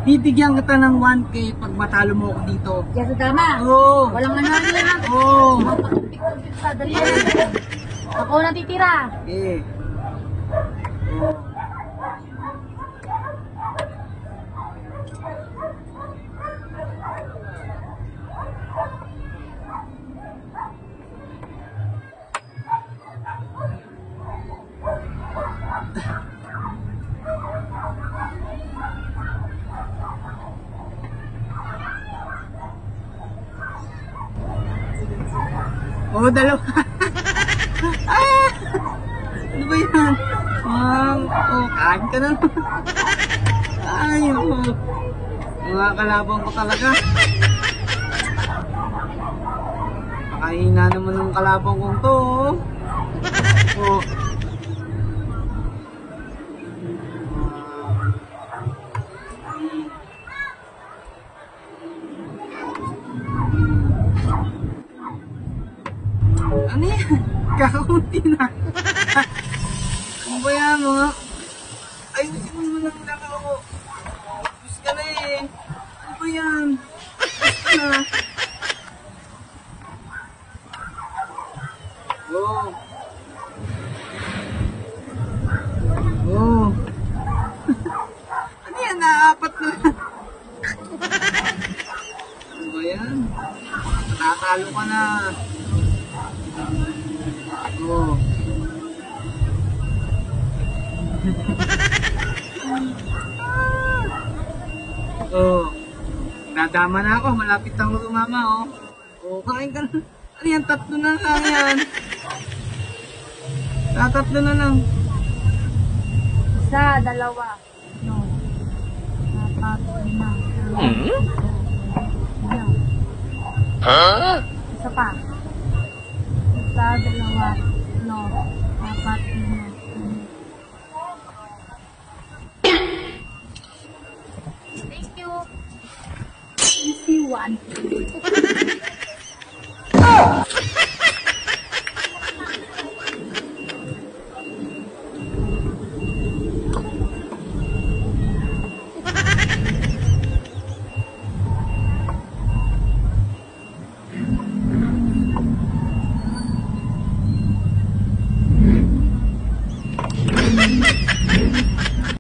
bibigyan kita ng 1K pag matalo mo ako dito. Yes, tama. Oo. Walang ano yan. Oo. Tumpik-tumpik sa dali. Ako natitira. Eh. Oh, dalawa. Ah! Ano ba yan? Kain ka na. Ay, mga kalabang ko talaga. Pakahina naman ng kalabang kong to. Oh. Ano yan? Kakakunti na. Ano ba yan mga? Ayusin mo lang lang ako. Bus ka na eh. Ano ba yan? Bus ka na. Oh. Oh. Ano yan? Naapat na. Ano ba yan? Natatalo ka na. Oh. Oh. Dadama na ako, malapit ang lumama oh. Oh, kain ka na. Ano yan? Tatlo na lang yan. Tatlo na lang. Isa, dalawa. No. Apat, lima. Huh? Isa pa. Isa, dalawa. No. Apat, lima. Thank you. Easy one.